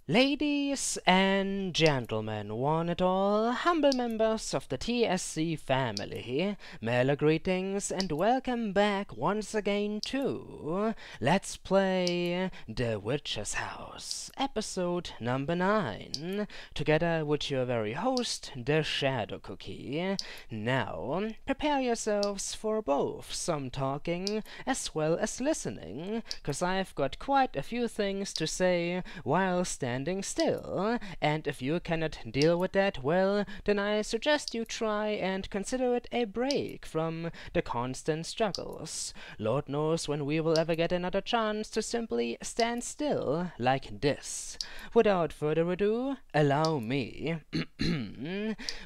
Ladies and gentlemen, one and all, humble members of the TSC family, Mela greetings and welcome back once again to Let's Play The Witch's House, episode number 9, together with your very host, the Shadow Cookie. Now, prepare yourselves for both some talking as well as listening, cause I've got quite a few things to say while standing still, and if you cannot deal with that, well, then I suggest you try and consider it a break from the constant struggles. Lord knows when we will ever get another chance to simply stand still like this. Without further ado, allow me.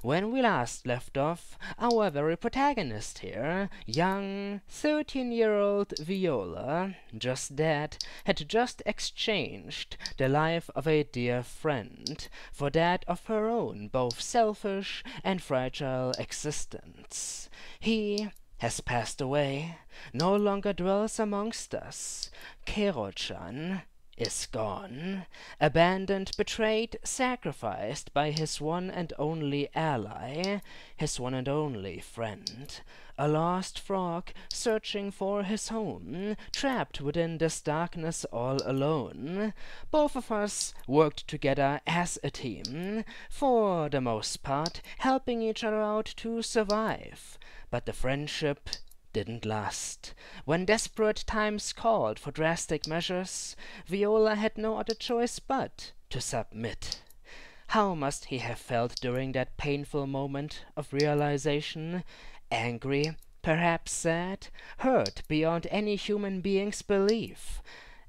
When we last left off, our very protagonist here, young 13-year-old Viola, just dead, had just exchanged the life of a dear friend for that of her own both selfish and fragile existence. He has passed away, no longer dwells amongst us. Kero-chan is gone, abandoned, betrayed, sacrificed by his one and only ally, his one and only friend. A lost frog searching for his home, trapped within this darkness all alone. Both of us worked together as a team, for the most part helping each other out to survive. But the friendship didn't last. When desperate times called for drastic measures, Viola had no other choice but to submit. How must he have felt during that painful moment of realization? Angry, perhaps sad, hurt beyond any human being's belief.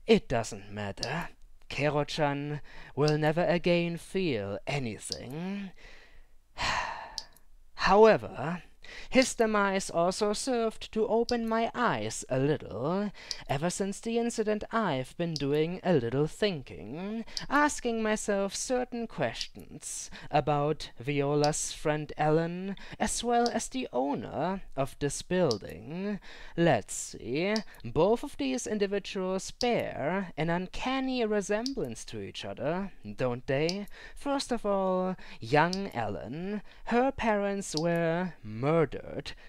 It doesn't matter. Kero-chan will never again feel anything. However, his demise also served to open my eyes a little. Ever since the incident, I've been doing a little thinking, asking myself certain questions about Viola's friend Ellen, as well as the owner of this building. Let's see, both of these individuals bear an uncanny resemblance to each other, don't they? First of all, young Ellen. Her parents were murdered,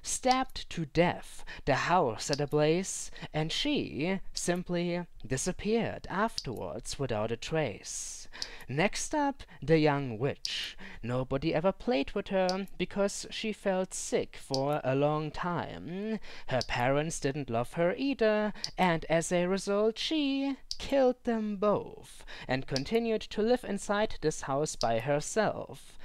stabbed to death, the house set ablaze, and she simply disappeared afterwards without a trace. Next up, the young witch. Nobody ever played with her because she felt sick for a long time. Her parents didn't love her either, and as a result she killed them both and continued to live inside this house by herself.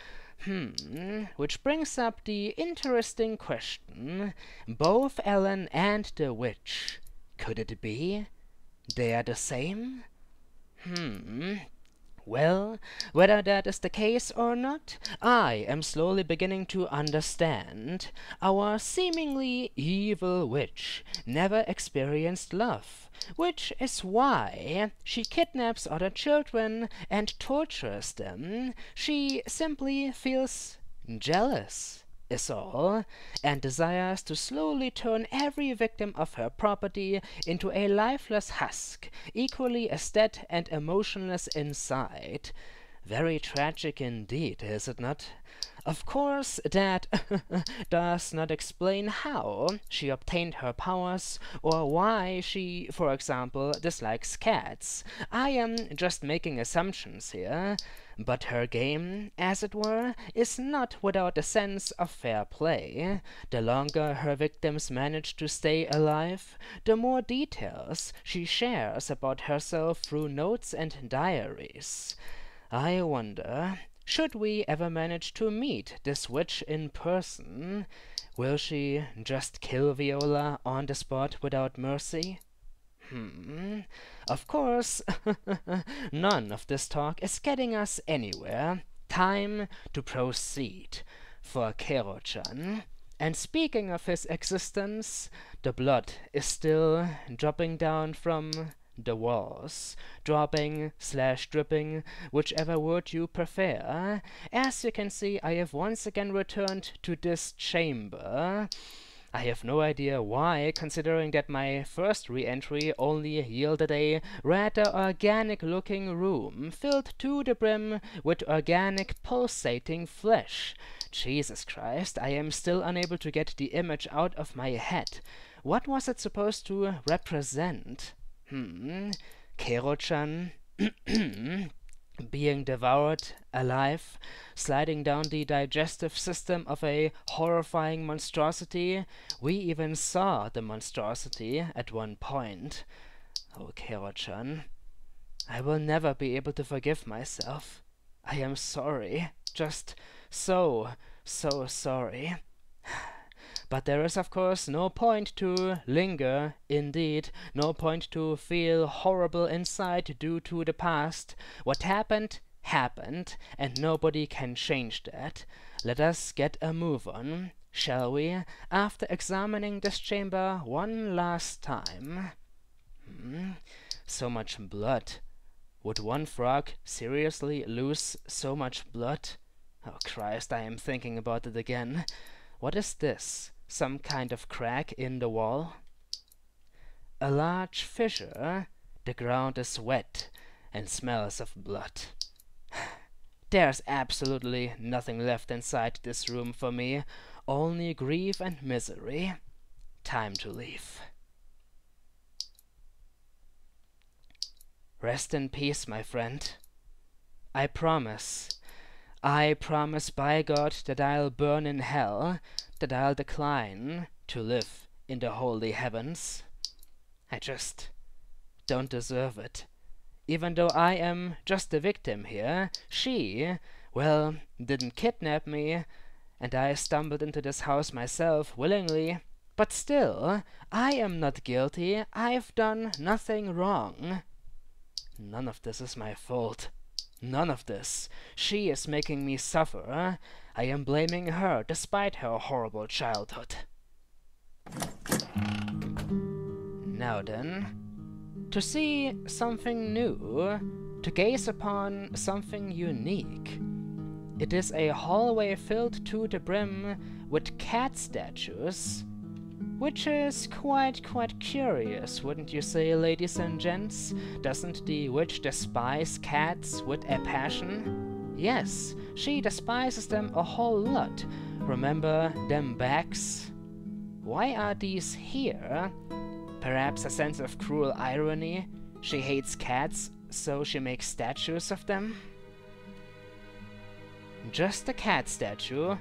Which brings up the interesting question. Both Ellen and the witch. Could it be they are the same? Well, whether that is the case or not, I am slowly beginning to understand. Our seemingly evil witch never experienced love, which is why she kidnaps other children and tortures them. She simply feels jealous, is all, and desires to slowly turn every victim of her property into a lifeless husk, equally as dead and emotionless inside. Very tragic indeed, is it not? Of course, that does not explain how she obtained her powers, or why she, for example, dislikes cats. I am just making assumptions here. But her game, as it were, is not without a sense of fair play. The longer her victims manage to stay alive, the more details she shares about herself through notes and diaries. I wonder, should we ever manage to meet this witch in person, will she just kill Viola on the spot without mercy? Of course, none of this talk is getting us anywhere. Time to proceed for Kero-chan. And speaking of his existence, the blood is still dropping down from the walls, dropping/dripping, whichever word you prefer. As you can see, I have once again returned to this chamber. I have no idea why, considering that my first re-entry only yielded a rather organic-looking room filled to the brim with organic pulsating flesh. Jesus Christ, I am still unable to get the image out of my head. What was it supposed to represent? Kero-chan being devoured alive, sliding down the digestive system of a horrifying monstrosity. We even saw the monstrosity at one point. Oh, Kero-chan, I will never be able to forgive myself. I am sorry. Just so sorry. But there is, of course, no point to linger, indeed, no point to feel horrible inside due to the past. What happened, happened, and nobody can change that. Let us get a move on, shall we, after examining this chamber one last time. So much blood. Would one frog seriously lose so much blood? Oh Christ, I am thinking about it again. What is this? Some kind of crack in the wall? A large fissure. The ground is wet and smells of blood. There's absolutely nothing left inside this room for me. Only grief and misery. Time to leave. Rest in peace, my friend. I promise by God that I'll burn in hell, that I'll decline to live in the holy heavens. I just don't deserve it. Even though I am just a victim here, she, well, didn't kidnap me, and I stumbled into this house myself willingly. But still, I am not guilty. I've done nothing wrong. None of this is my fault. None of this. She is making me suffer. I am blaming her, despite her horrible childhood. Now then, to see something new, to gaze upon something unique. It is a hallway filled to the brim with cat statues, which is quite curious, wouldn't you say, ladies and gents? Doesn't the witch despise cats with a passion? Yes, she despises them a whole lot. Remember them backs? Why are these here? Perhaps a sense of cruel irony? She hates cats, so she makes statues of them? Just a cat statue?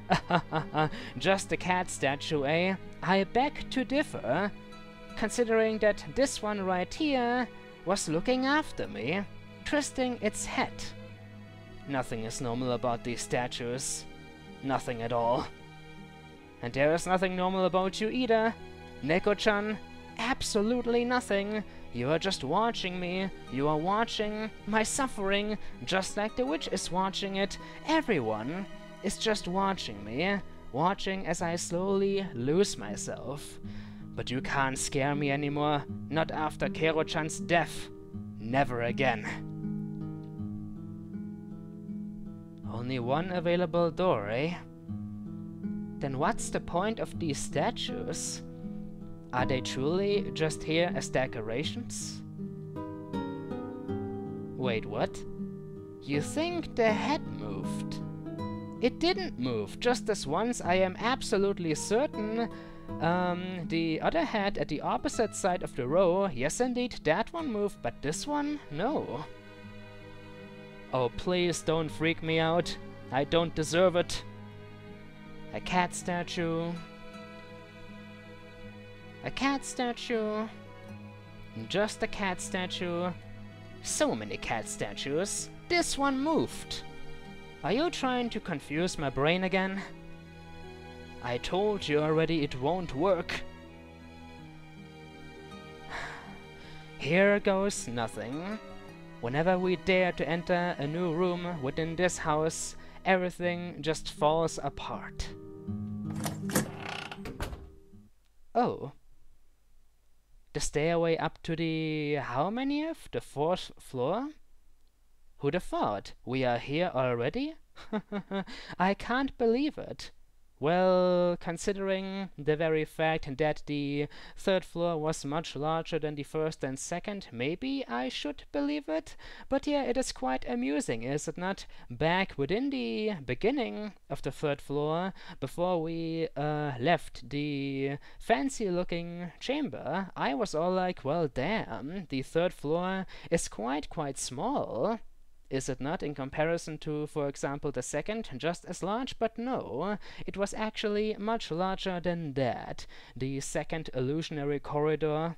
Just a cat statue, eh? I beg to differ, considering that this one right here was looking after me, twisting its head. Nothing is normal about these statues. Nothing at all. And there is nothing normal about you either, Neko-chan. Absolutely nothing. You are just watching me. You are watching my suffering, just like the witch is watching it. Everyone is just watching me, watching as I slowly lose myself. But you can't scare me anymore, not after Kero-chan's death. Never again. Only one available door, eh? Then what's the point of these statues? Are they truly just here as decorations? Wait, what? You think the head moved? It didn't move, just as once I am absolutely certain. The other head at the opposite side of the row, yes indeed, that one moved, but this one, no. Oh, please don't freak me out. I don't deserve it. A cat statue. A cat statue. Just a cat statue. So many cat statues. This one moved. Are you trying to confuse my brain again? I told you already it won't work. Here goes nothing. Whenever we dare to enter a new room within this house, everything just falls apart. Oh. The stairway up to the... how manyth? The 4th floor? Who'd have thought? We are here already? I can't believe it. Well, considering the very fact that the third floor was much larger than the first and second, maybe I should believe it. But yeah, it is quite amusing, is it not? Back within the beginning of the third floor, before we left the fancy-looking chamber, I was all like, well, damn, the third floor is quite small. Is it not, in comparison to, for example, the second, just as large? But no, it was actually much larger than that. The second illusionary corridor,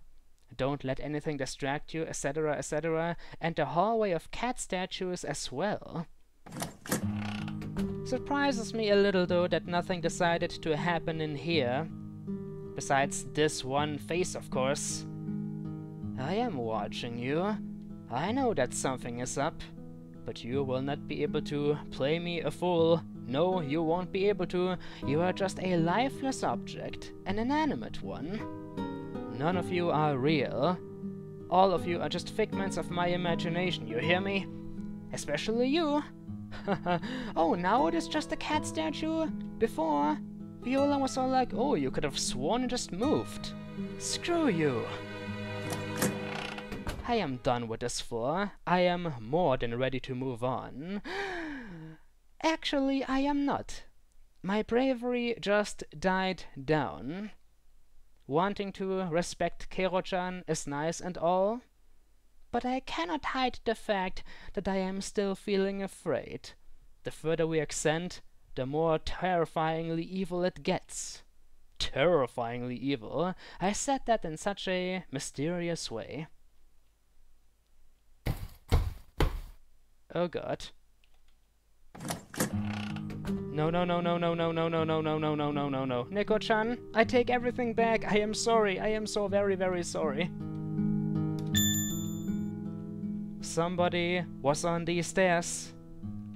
don't let anything distract you, etc., etc., and the hallway of cat statues as well. Surprises me a little, though, that nothing decided to happen in here. Besides this one face, of course. I am watching you. I know that something is up. But you will not be able to play me a fool. No, you won't be able to. You are just a lifeless object, an inanimate one. None of you are real. All of you are just figments of my imagination, you hear me? Especially you. Oh, now it is just a cat statue? Before, Viola was all like, oh, you could have sworn it just moved. Screw you. I am done with this floor. I am more than ready to move on. Actually, I am not. My bravery just died down. Wanting to respect Kero-chan is nice and all, but I cannot hide the fact that I am still feeling afraid. The further we ascend, the more terrifyingly evil it gets. Terrifyingly evil? I said that in such a mysterious way. Oh god. No, no, no, no, no, no, no, no, no, no, no, no, no, no, no. Neko-chan, I take everything back. I am sorry. I am so very sorry. Somebody was on these stairs.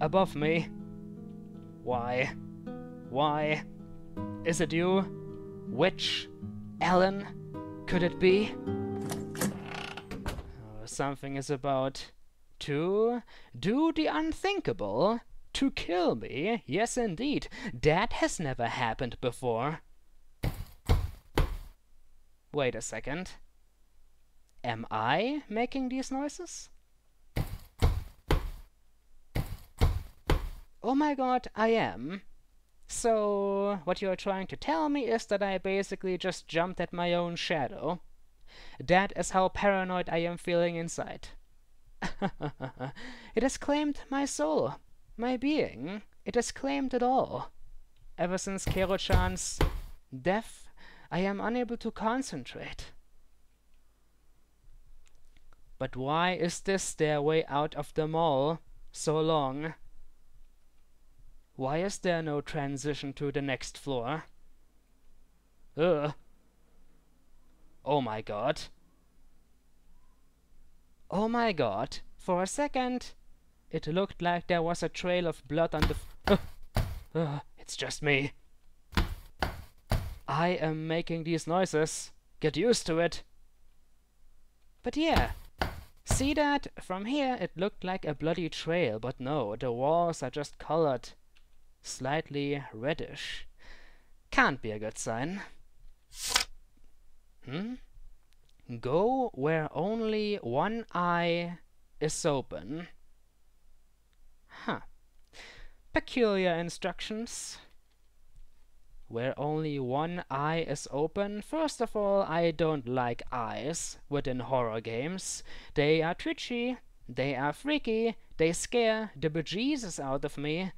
Above me. Why? Why? Is it you? Which? Ellen? Could it be? Oh, something is about to do the unthinkable. To kill me? Yes, indeed. That has never happened before. Wait a second. Am I making these noises? Oh my god, I am. So, what you're trying to tell me is that I basically just jumped at my own shadow. That is how paranoid I am feeling inside. It has claimed my soul, my being. It has claimed it all. Ever since Kero-chan's death, I am unable to concentrate. But why is this stairway out of the mall so long? Why is there no transition to the next floor? Ugh. Oh my god. Oh my god. For a second, it looked like there was a trail of blood on the it's just me. I am making these noises. Get used to it. But yeah. See that? From here it looked like a bloody trail, but no, the walls are just colored slightly reddish. Can't be a good sign. Go where only one eye is open. Huh. Peculiar instructions. Where only one eye is open. First of all, I don't like eyes within horror games. They are twitchy, they are freaky, they scare the bejesus out of me.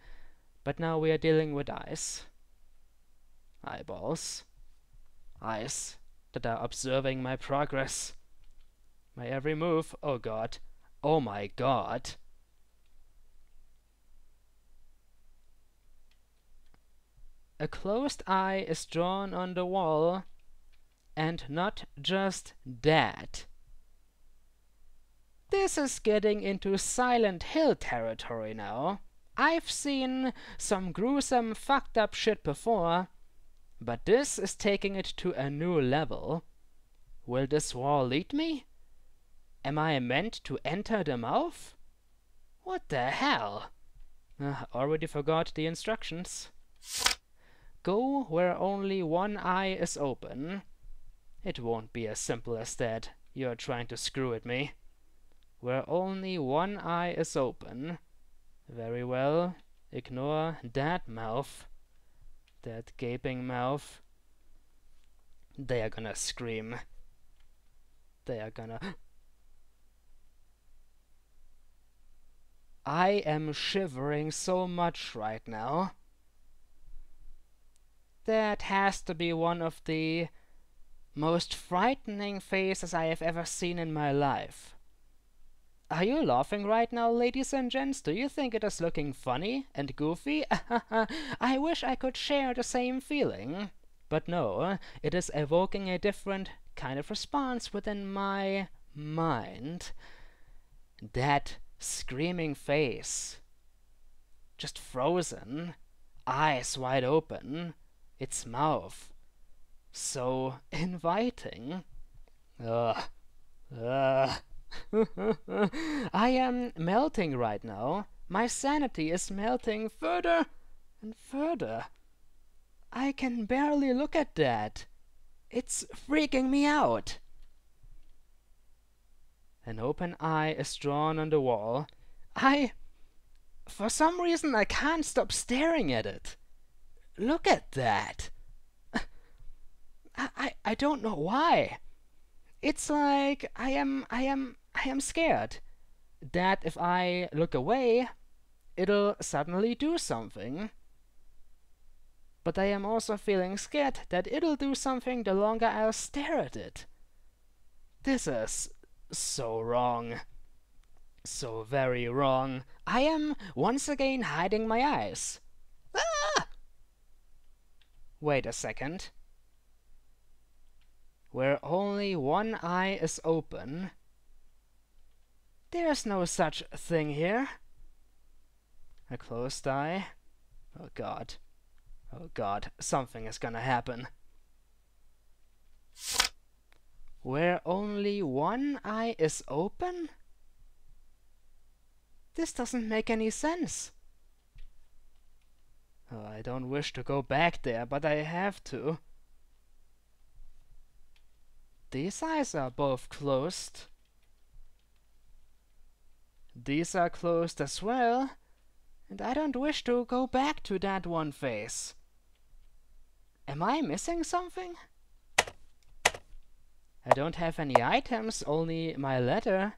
But now we are dealing with eyes. Eyeballs. Eyes that are observing my progress. My every move. Oh god. Oh my god. A closed eye is drawn on the wall, and not just that. This is getting into Silent Hill territory now. I've seen some gruesome, fucked up shit before, but this is taking it to a new level. Will this wall lead me? Am I meant to enter the mouth? What the hell? Already forgot the instructions. Go where only one eye is open. It won't be as simple as that. You're trying to screw at me. Where only one eye is open. Very well. Ignore that mouth. That gaping mouth. They are gonna scream. They are gonna... I am shivering so much right now. That has to be one of the most frightening faces I have ever seen in my life. Are you laughing right now, ladies and gents? Do you think it is looking funny and goofy? I wish I could share the same feeling. But no, it is evoking a different kind of response within my mind. That screaming face. Just frozen. Eyes wide open. Its mouth. So inviting. Ugh. Ugh. I am melting right now. My sanity is melting further and further. I can barely look at that. It's freaking me out. An open eye is drawn on the wall. For some reason, I can't stop staring at it. Look at that. I don't know why. It's like I am scared that if I look away, it'll suddenly do something. But I am also feeling scared that it'll do something the longer I'll stare at it. This is so wrong. So very wrong. I am once again hiding my eyes. Ah! Wait a second. Where only one eye is open. There's no such thing here. A closed eye. Oh god. Oh god, something is gonna happen. Where only one eye is open? This doesn't make any sense. Oh, I don't wish to go back there, but I have to. These eyes are both closed. These are closed as well, and I don't wish to go back to that one face. Am I missing something? I don't have any items, only my letter.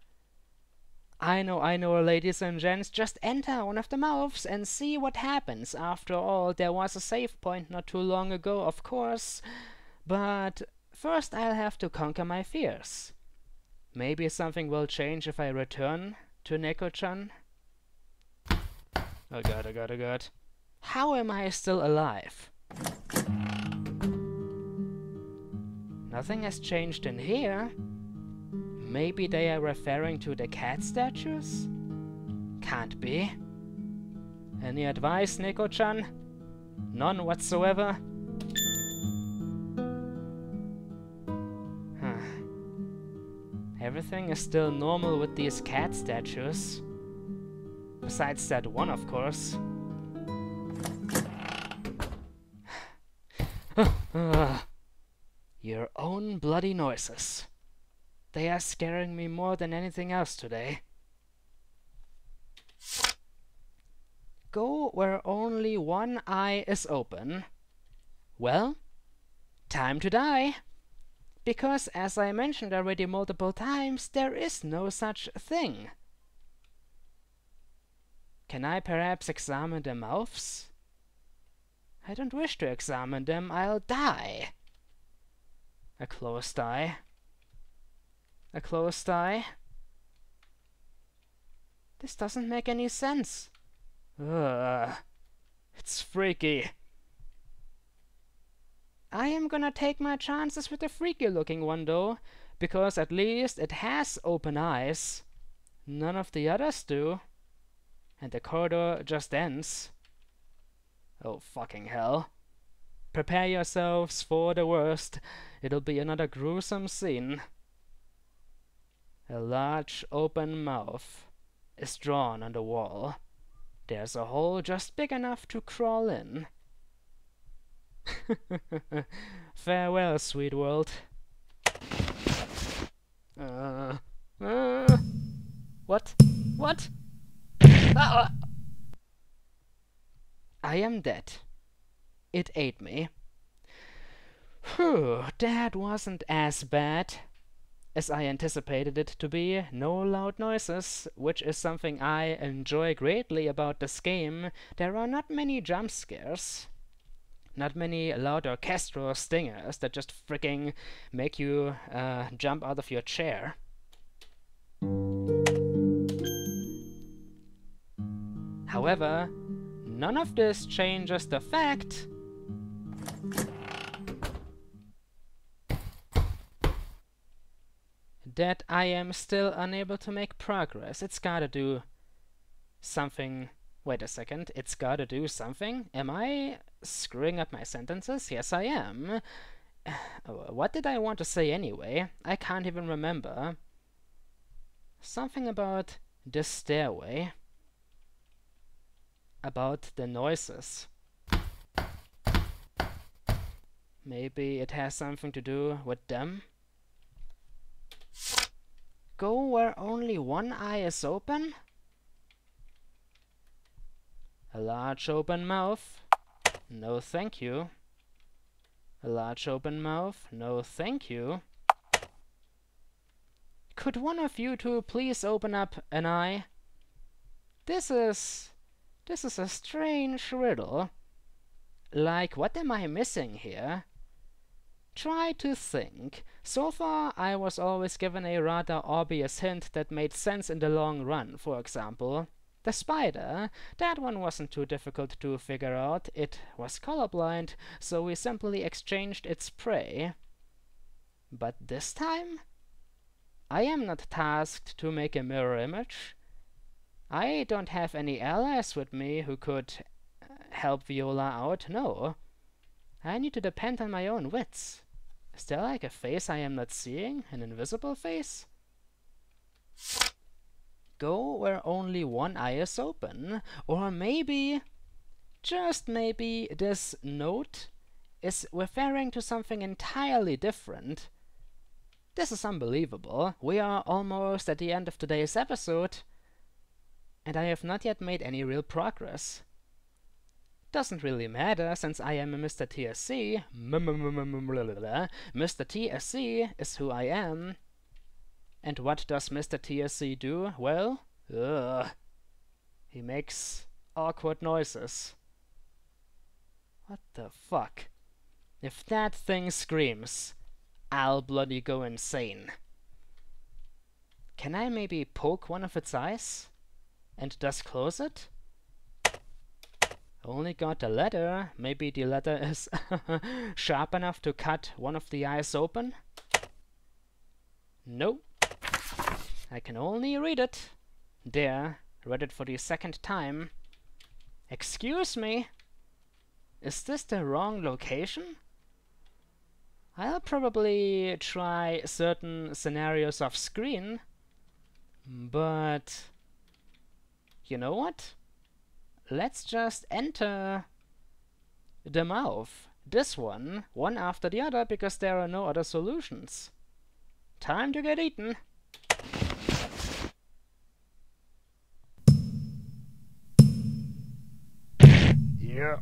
I know, ladies and gents, just enter one of the mouths and see what happens. After all, there was a save point not too long ago, of course, but first I'll have to conquer my fears. Maybe something will change if I return to Neko-chan. Oh god, oh god, oh god. How am I still alive? Nothing has changed in here. Maybe they are referring to the cat statues? Can't be. Any advice, Neko-chan? None whatsoever? Everything is still normal with these cat statues. Besides that one, of course. Your own bloody noises. They are scaring me more than anything else today. Go where only one eye is open. Well, time to die. Because, as I mentioned already multiple times, there is no such thing. Can I perhaps examine the mouths? I don't wish to examine them, I'll die. A closed eye. A closed eye. This doesn't make any sense. Ugh. It's freaky. I am gonna take my chances with the freaky looking one though, because at least it has open eyes. None of the others do. And the corridor just ends. Oh fucking hell. Prepare yourselves for the worst. It'll be another gruesome scene. A large open mouth is drawn on the wall. There's a hole just big enough to crawl in. Farewell, sweet world. Uh, what? What? Ah! I am dead. It ate me. Phew, that wasn't as bad as I anticipated it to be. No loud noises, which is something I enjoy greatly about this game. There are not many jump scares. Not many loud orchestral stingers that just freaking make you jump out of your chair. However, none of this changes the fact that I am still unable to make progress. It's gotta do something. Wait a second, it's gotta do something? Am I screwing up my sentences? Yes, I am. What did I want to say anyway? I can't even remember. Something about the stairway. About the noises. Maybe it has something to do with them? Go where only one eye is open? A large open mouth? No thank you. A large open mouth? No thank you. Could one of you two please open up an eye? This is a strange riddle. Like, what am I missing here? Try to think. So far, I was always given a rather obvious hint that made sense in the long run. For example, the spider. That one wasn't too difficult to figure out. It was colorblind, so we simply exchanged its prey. But this time? I am not tasked to make a mirror image. I don't have any allies with me who could help Viola out, no. I need to depend on my own wits. Is there like a face I am not seeing? An invisible face? Go where only one eye is open. Or maybe, just maybe, this note is referring to something entirely different. This is unbelievable. We are almost at the end of today's episode, and I have not yet made any real progress. Doesn't really matter, since I am a Mr. TSC. Mr. TSC is who I am. And what does Mr. TSC do? Well, he makes awkward noises. What the fuck? If that thing screams, I'll bloody go insane. Can I maybe poke one of its eyes? And thus close it? Only got the letter. Maybe the letter is sharp enough to cut one of the eyes open? Nope. I can only read it. There, read it for the second time. Excuse me? Is this the wrong location? I'll probably try certain scenarios off screen, but you know what? Let's just enter the mouth. This one after the other, because there are no other solutions. Time to get eaten. Yeah.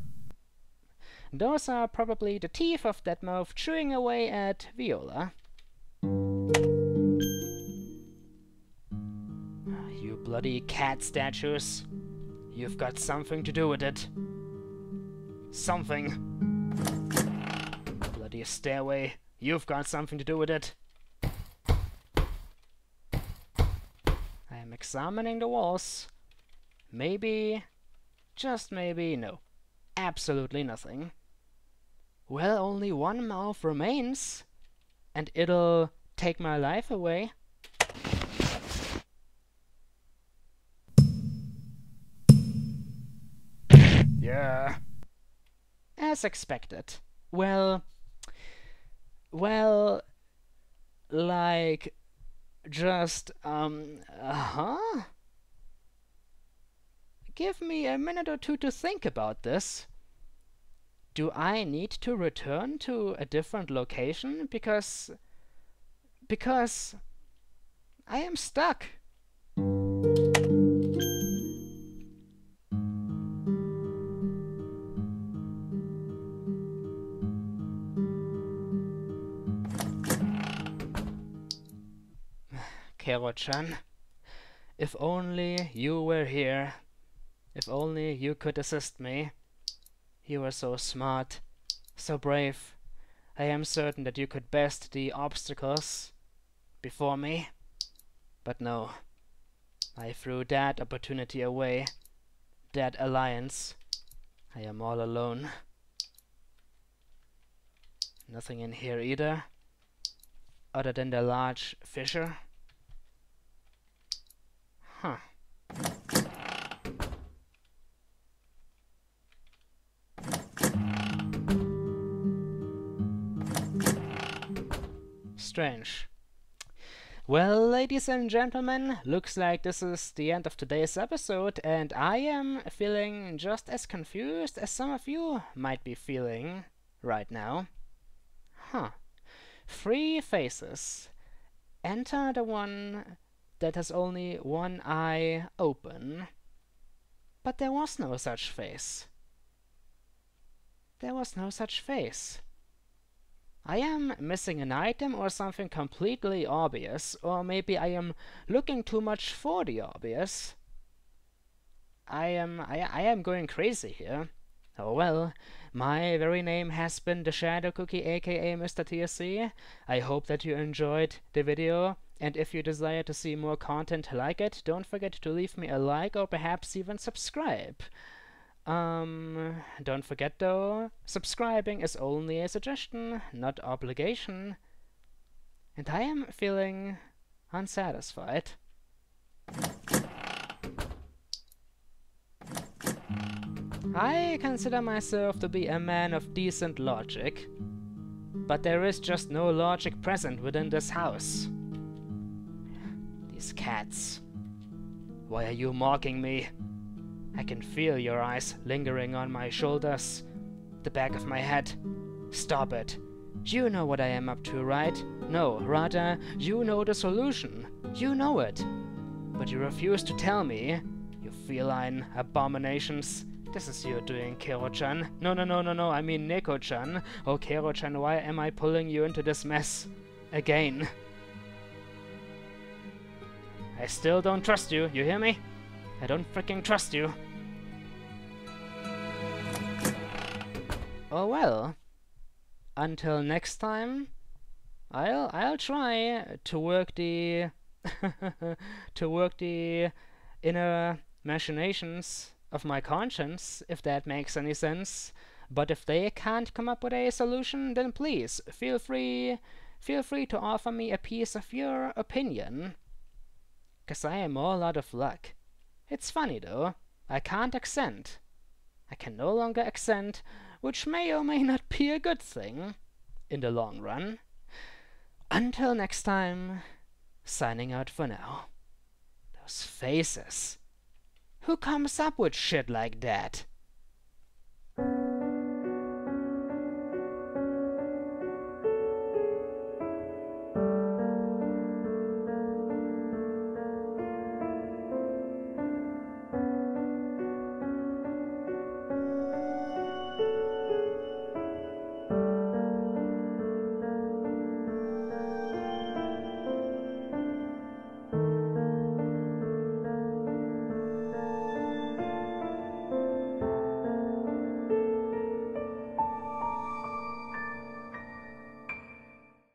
Those are probably the teeth of that mouth chewing away at Viola. You bloody cat statues. You've got something to do with it. Something. Bloody stairway. You've got something to do with it. I am examining the walls. Maybe, just maybe, no. Absolutely nothing. Well, only one mouth remains, and it'll take my life away. Yeah. As expected. Well, like, just, Give me a minute or two to think about this. Do I need to return to a different location? Because I am stuck. Kero-chan, if only you were here. If only you could assist me. You are so smart, so brave. I am certain that you could best the obstacles before me. But no, I threw that opportunity away. That alliance. I am all alone. Nothing in here either, other than the large fissure. Huh. Strange. Well, ladies and gentlemen, looks like this is the end of today's episode, and I am feeling just as confused as some of you might be feeling right now. Huh. 3 faces. Enter the one that has only one eye open. But there was no such face. There was no such face. I am missing an item or something completely obvious, or maybe I am looking too much for the obvious. I am going crazy here. Oh well, my very name has been the Shadow Cookie, aka Mr. TSC. I hope that you enjoyed the video, and if you desire to see more content like it, don't forget to leave me a like or perhaps even subscribe. Don't forget though, subscribing is only a suggestion, not obligation. And I am feeling unsatisfied. I consider myself to be a man of decent logic, but there is just no logic present within this house. These cats. Why are you mocking me? I can feel your eyes lingering on my shoulders, the back of my head. Stop it. You know what I am up to, right? No, rather, you know the solution. You know it. But you refuse to tell me. You feline abominations. This is your doing, Kero-chan. No, I mean Neko-chan. Oh, Kero-chan, why am I pulling you into this mess? Again. I still don't trust you, you hear me? I don't freaking trust you. Oh well. Until next time, I'll try to work the to work the inner machinations of my conscience, if that makes any sense. But if they can't come up with a solution, then please feel free to offer me a piece of your opinion. 'Cause I am all out of luck. It's funny though, I can't accent. I can no longer accent, which may or may not be a good thing in the long run. Until next time, signing out for now. Those faces. Who comes up with shit like that?